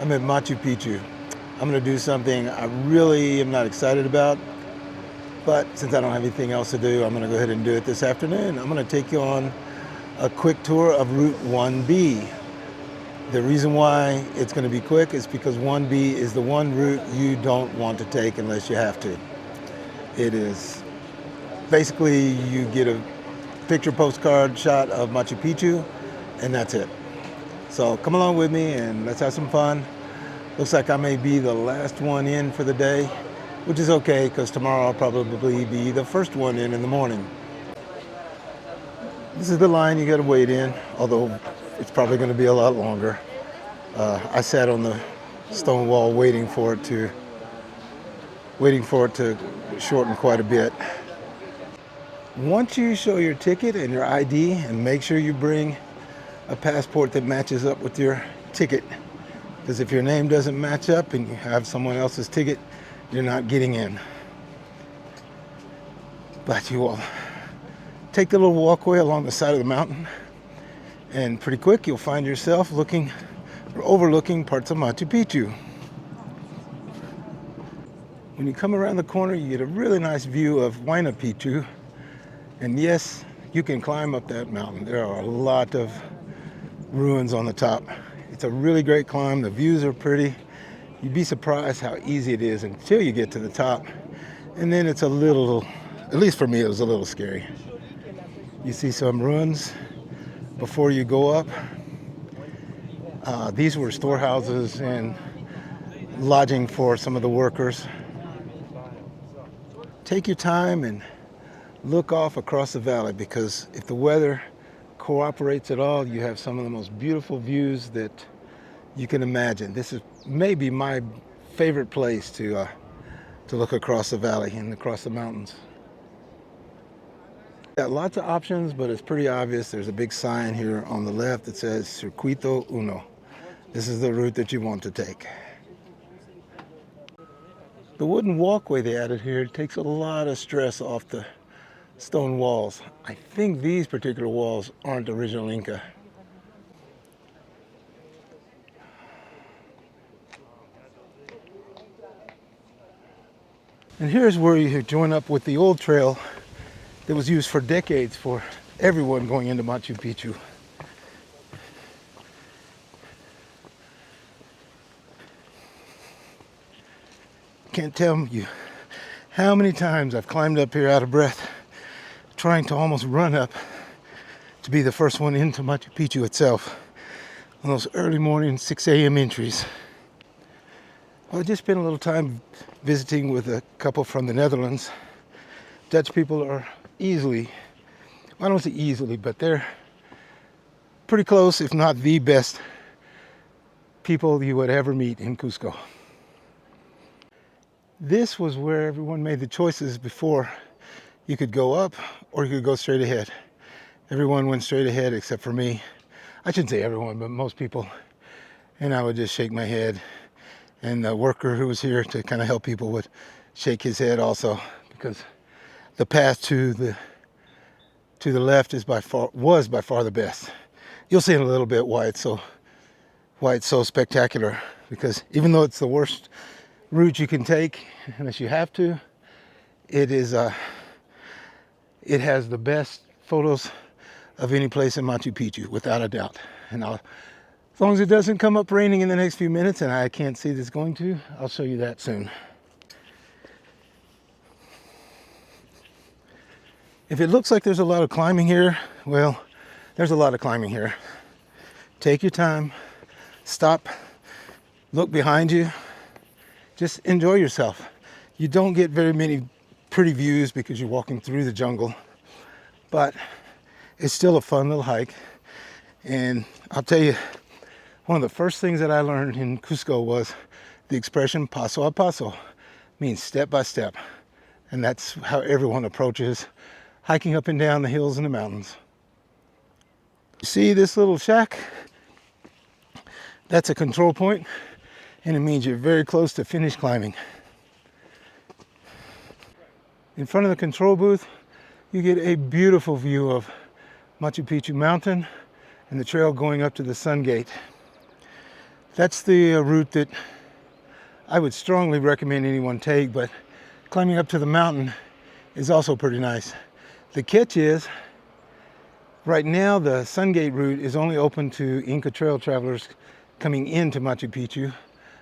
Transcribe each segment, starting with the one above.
I'm at Machu Picchu. I'm going to do something I really am not excited about, but since I don't have anything else to do, I'm going to go ahead and do it this afternoon. I'm going to take you on a quick tour of Route 1B. The reason why it's going to be quick is because 1B is the one route you don't want to take unless you have to. It is basically you get a picture postcard shot of Machu Picchu and that's it. So come along with me and let's have some fun. Looks like I may be the last one in for the day, which is okay because tomorrow I'll probably be the first one in the morning. This is the line you got to wait in, although it's probably going to be a lot longer. I sat on the stone wall waiting for it to shorten quite a bit. Once you show your ticket and your ID, and make sure you bring a passport that matches up with your ticket, because if your name doesn't match up and you have someone else's ticket, you're not getting in. But you will take the little walkway along the side of the mountain, and pretty quick you'll find yourself overlooking parts of Machu Picchu. When you come around the corner, you get a really nice view of Huayna Picchu, and yes, you can climb up that mountain. There are a lot of ruins on the top. It's a really great climb. The views are pretty. You'd be surprised how easy it is until you get to the top. And then it's a little, at least for me, it was a little scary. You see some ruins before you go up. These were storehouses and lodging for some of the workers. Take your time and look off across the valley, because if the weather cooperates at all, you have some of the most beautiful views that you can imagine. This is maybe my favorite place to look across the valley and across the mountains. Got lots of options, but it's pretty obvious. There's a big sign here on the left that says Circuito Uno. This is the route that you want to take. The wooden walkway they added here takes a lot of stress off the stone walls. I think these particular walls aren't original Inca. And here's where you join up with the old trail that was used for decades for everyone going into Machu Picchu. Can't tell you how many times I've climbed up here out of breath, trying to almost run up to be the first one into Machu Picchu itself on those early morning 6 a.m. entries. Well, I just spent a little time visiting with a couple from the Netherlands. Dutch people are easily, well, I don't say easily, but they're pretty close, if not the best people you would ever meet in Cusco. This was where everyone made the choices before. You could go up or you could go straight ahead. Everyone went straight ahead except for me. I shouldn't say everyone, but most people. And I would just shake my head. And the worker who was here to kind of help people would shake his head also, because the path to the left was by far the best. You'll see in a little bit why it's so spectacular, because even though it's the worst route you can take unless you have to, it has the best photos of any place in Machu Picchu, without a doubt. And as long as it doesn't come up raining in the next few minutes, and I can't see this going to, I'll show you that soon. If it looks like there's a lot of climbing here, well, there's a lot of climbing here. Take your time, stop, look behind you, just enjoy yourself. You don't get very many pretty views because you're walking through the jungle, but it's still a fun little hike. And I'll tell you, one of the first things that I learned in Cusco was the expression paso a paso, means step by step. And that's how everyone approaches hiking up and down the hills and the mountains. You see this little shack? That's a control point, and it means you're very close to finish climbing. In front of the control booth, you get a beautiful view of Machu Picchu mountain and the trail going up to the Sun Gate. That's the route that I would strongly recommend anyone take, but climbing up to the mountain is also pretty nice. The catch is, right now the Sungate route is only open to Inca Trail travelers coming into Machu Picchu.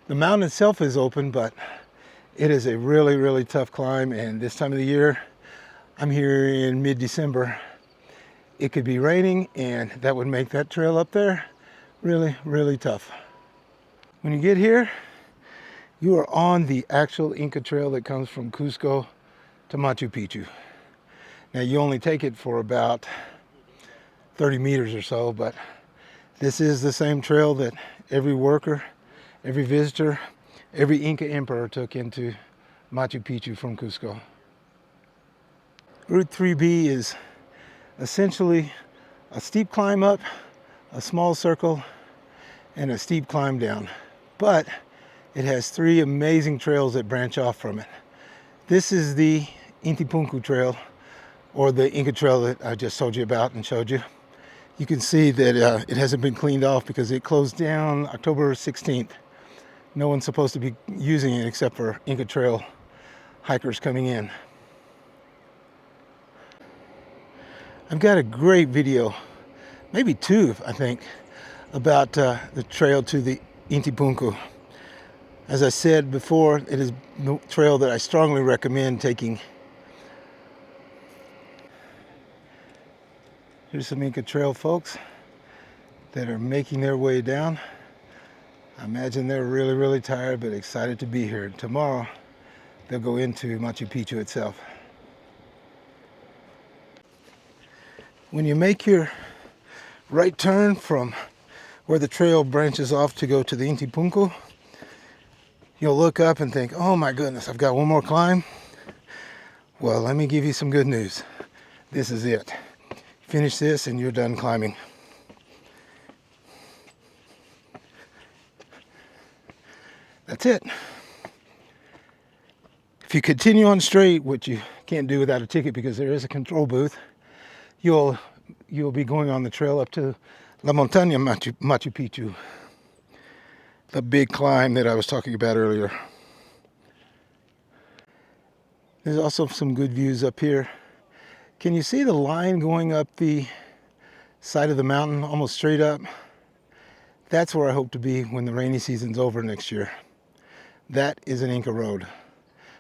The mountain itself is open, but it is a really, really tough climb, and this time of the year, I'm here in mid-December, it could be raining, and that would make that trail up there really, really tough. When you get here, you are on the actual Inca Trail that comes from Cusco to Machu Picchu. Now, you only take it for about 30 meters or so, but this is the same trail that every worker, every visitor, every Inca emperor took into Machu Picchu from Cusco. Route 3B is essentially a steep climb up, a small circle, and a steep climb down. But it has three amazing trails that branch off from it. This is the Inti Punku Trail, or the Inca Trail that I just told you about and showed you. You can see that it hasn't been cleaned off because it closed down October 16th. No one's supposed to be using it except for Inca Trail hikers coming in. I've got a great video, maybe two, I think, about the trail to the Inti Punku. As I said before, it is the trail that I strongly recommend taking. Here's some Inca Trail folks that are making their way down. I imagine they're really, really tired, but excited to be here. Tomorrow, they'll go into Machu Picchu itself. When you make your right turn from where the trail branches off to go to the Inti Punku, you'll look up and think, oh my goodness, I've got one more climb. Well, let me give you some good news. This is it. Finish this and you're done climbing. That's it. If you continue on straight, which you can't do without a ticket because there is a control booth, you'll be going on the trail up to La Montaña Machu Picchu, the big climb that I was talking about earlier. There's also some good views up here. Can you see the line going up the side of the mountain, almost straight up? That's where I hope to be when the rainy season's over next year. That is an Inca road.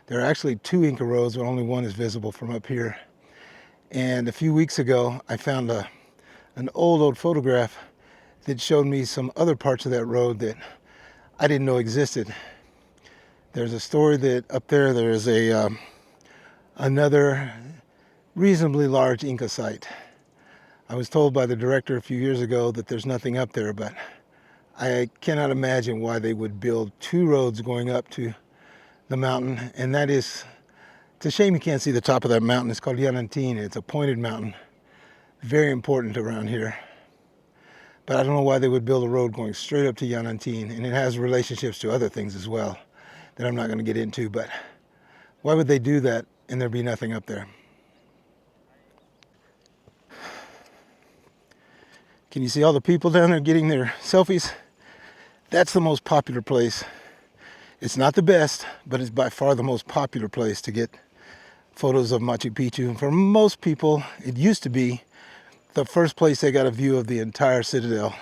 There are actually two Inca roads, but only one is visible from up here. And a few weeks ago, I found an old photograph that showed me some other parts of that road that I didn't know existed. There's a story that up there is another reasonably large Inca site. I was told by the director a few years ago that there's nothing up there, but I cannot imagine why they would build two roads going up to the mountain. And that is, it's a shame you can't see the top of that mountain. It's called Yanantin. It's a pointed mountain, very important around here. But I don't know why they would build a road going straight up to Yanantin, and it has relationships to other things as well that I'm not going to get into, but why would they do that and there be nothing up there? Can you see all the people down there getting their selfies? That's the most popular place. It's not the best, but it's by far the most popular place to get photos of Machu Picchu. And for most people, it used to be the first place they got a view of the entire citadel.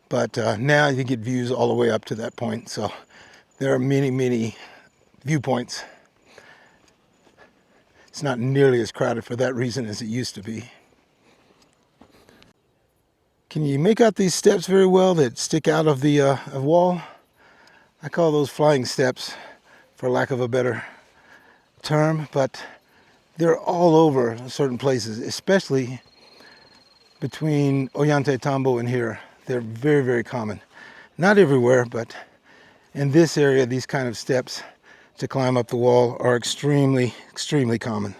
But now you get views all the way up to that point. So there are many, many viewpoints. It's not nearly as crowded for that reason as it used to be. Can you make out these steps very well that stick out of the wall? I call those flying steps, for lack of a better term, but they're all over certain places, especially between Ollantaytambo and here. They're very, very common. Not everywhere, but in this area, these kind of steps to climb up the wall are extremely, extremely common.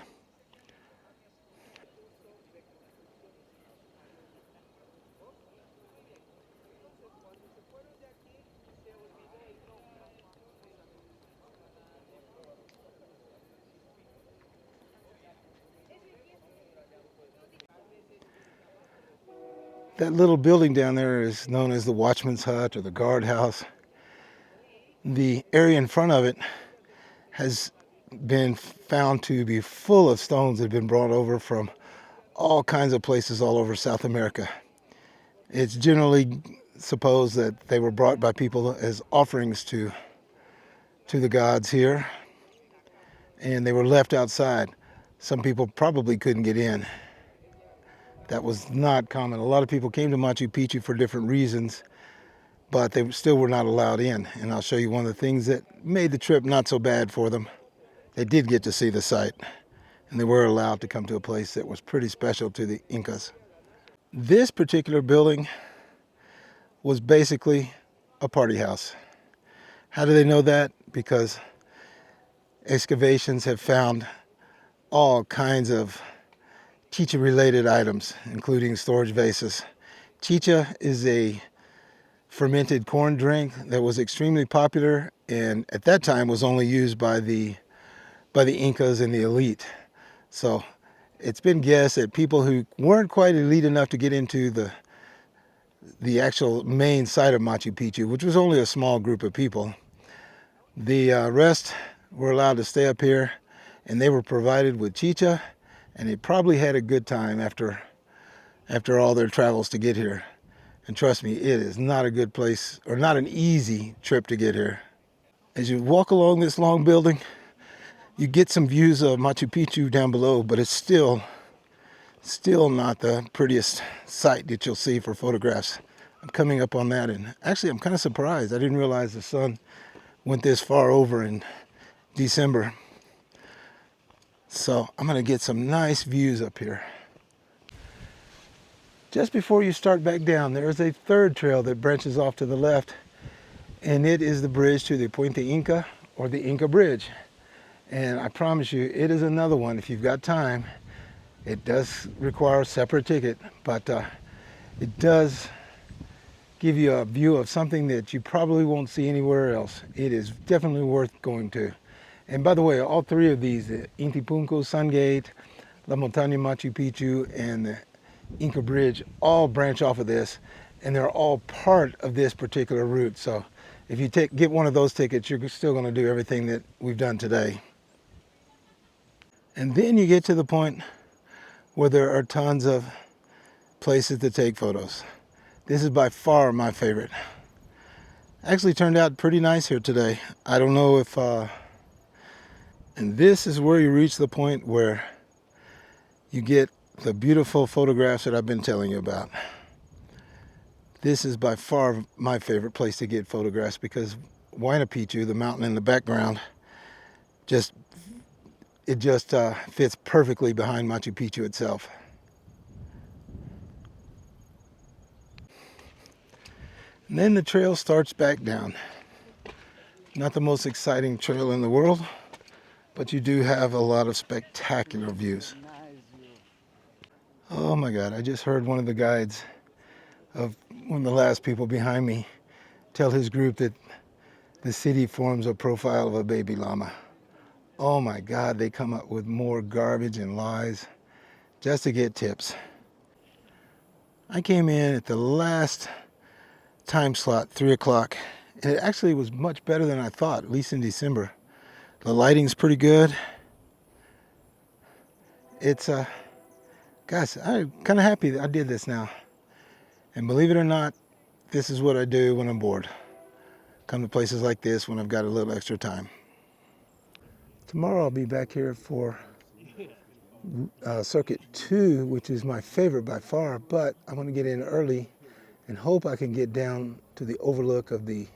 That little building down there is known as the Watchman's Hut or the guardhouse. The area in front of it has been found to be full of stones that have been brought over from all kinds of places all over South America. It's generally supposed that they were brought by people as offerings to the gods here, and they were left outside. Some people probably couldn't get in. That was not common. A lot of people came to Machu Picchu for different reasons, but they still were not allowed in. And I'll show you one of the things that made the trip not so bad for them. They did get to see the site, and they were allowed to come to a place that was pretty special to the Incas. This particular building was basically a party house. How do they know that? Because excavations have found all kinds of chicha-related items, including storage vases. Chicha is a fermented corn drink that was extremely popular, and at that time was only used by the Incas and the elite. So it's been guessed that people who weren't quite elite enough to get into the actual main site of Machu Picchu, which was only a small group of people, the rest were allowed to stay up here, and they were provided with chicha, and they probably had a good time after all their travels to get here. And trust me, it is not a good place, or not an easy trip to get here. As you walk along this long building, you get some views of Machu Picchu down below, but it's still not the prettiest sight that you'll see for photographs. I'm coming up on that, and actually I'm kind of surprised. I didn't realize the sun went this far over in December. So I'm going to get some nice views up here. Just before you start back down, there is a third trail that branches off to the left, and it is the bridge to the Puente Inca, or the Inca Bridge. And I promise you, it is another one if you've got time. It does require a separate ticket, but it does give you a view of something that you probably won't see anywhere else. It is definitely worth going to. And by the way, all three of these, the Inti Punco, Sun Gate, La Montaña Machu Picchu, and the Inca Bridge, all branch off of this, and they're all part of this particular route. So if you get one of those tickets, you're still going to do everything that we've done today. And then you get to the point where there are tons of places to take photos. This is by far my favorite. Actually turned out pretty nice here today. I don't know if and this is where you reach the point where you get the beautiful photographs that I've been telling you about. This is by far my favorite place to get photographs because Huayna Picchu, the mountain in the background, just fits perfectly behind Machu Picchu itself. And then the trail starts back down. Not the most exciting trail in the world, but you do have a lot of spectacular views. Oh my God, I just heard one of the guides of one of the last people behind me tell his group that the city forms a profile of a baby llama. Oh my God, they come up with more garbage and lies just to get tips. I came in at the last time slot, 3 o'clock, and it actually was much better than I thought, at least in December. The lighting's pretty good. It's guys, I'm kind of happy that I did this now. And believe it or not, this is what I do when I'm bored. Come to places like this when I've got a little extra time. Tomorrow I'll be back here for Circuit 2, which is my favorite by far, but I'm going to get in early and hope I can get down to the overlook of the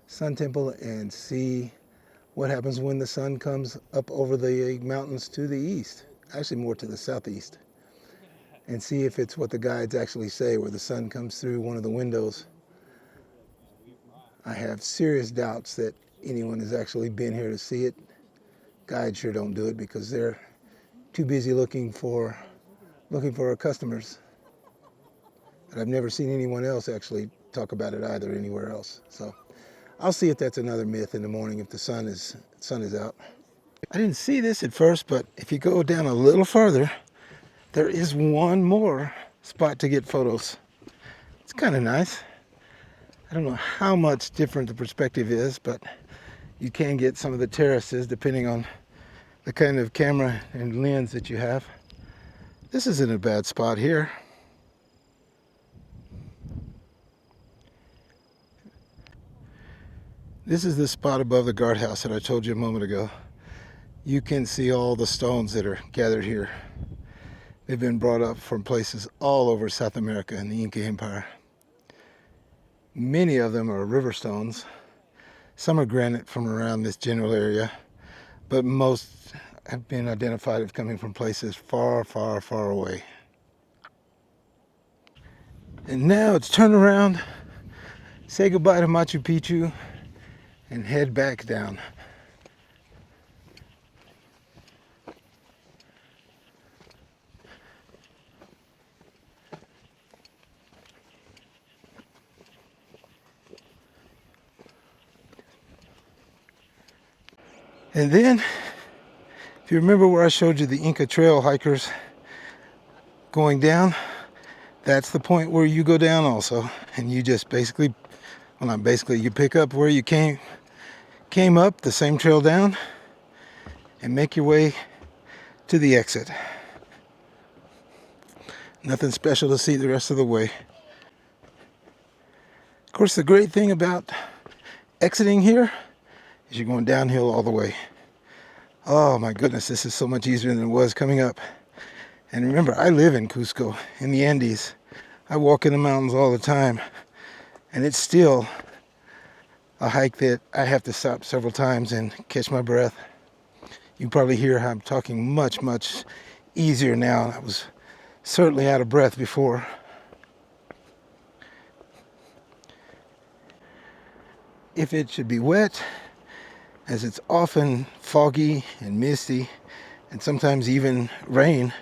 Sun Temple and see what happens when the sun comes up over the mountains to the east, actually more to the southeast, and see if it's what the guides actually say, where the sun comes through one of the windows. I have serious doubts that anyone has actually been here to see it. Guides sure don't do it because they're too busy looking for our customers. And I've never seen anyone else actually talk about it either anywhere else. So I'll see if that's another myth in the morning if the sun is out. I didn't see this at first, but if you go down a little further, there is one more spot to get photos. It's kind of nice. I don't know how much different the perspective is, but you can get some of the terraces depending on the kind of camera and lens that you have. This isn't a bad spot here. This is the spot above the guardhouse that I told you a moment ago. You can see all the stones that are gathered here. They've been brought up from places all over South America and the Inca Empire. Many of them are river stones. Some are granite from around this general area, but most have been identified as coming from places far, far, far away. And now it's turn around, say goodbye to Machu Picchu, and head back down. And then, if you remember where I showed you the Inca Trail hikers going down, that's the point where you go down also. And you just basically, well not basically, you pick up where you came up, the same trail down, and make your way to the exit. Nothing special to see the rest of the way. Of course, the great thing about exiting here is you're going downhill all the way. Oh my goodness, this is so much easier than it was coming up. And remember, I live in Cusco, in the Andes. I walk in the mountains all the time, and it's still a hike that I have to stop several times and catch my breath. You can probably hear how I'm talking much, much easier now. I was certainly out of breath before. If it should be wet, as it's often foggy and misty, and sometimes even rain,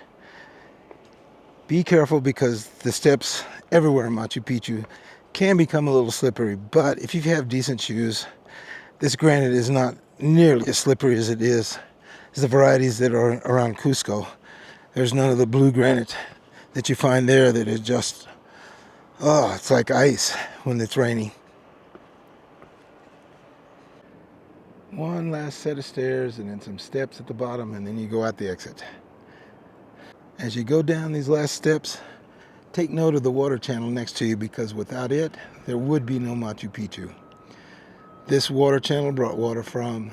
be careful because the steps everywhere in Machu Picchu can become a little slippery. But if you have decent shoes, this granite is not nearly as slippery as it is as the varieties that are around Cusco. There's none of the blue granite that you find there that is just, oh, it's like ice when it's raining. One last set of stairs and then some steps at the bottom, and then you go out the exit. As you go down these last steps, take note of the water channel next to you, because without it, there would be no Machu Picchu. This water channel brought water from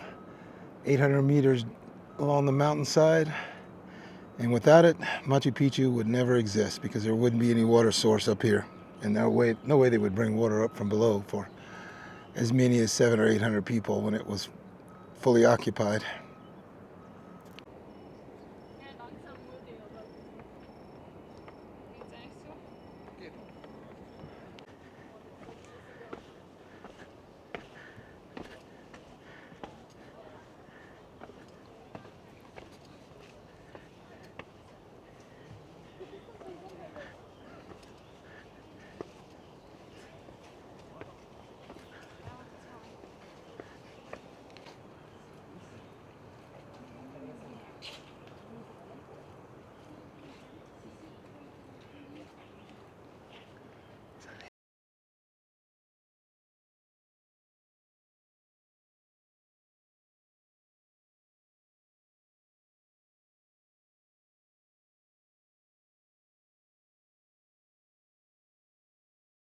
800 meters along the mountainside, and without it, Machu Picchu would never exist because there wouldn't be any water source up here. And no way they would bring water up from below for as many as 700 or 800 people when it was fully occupied.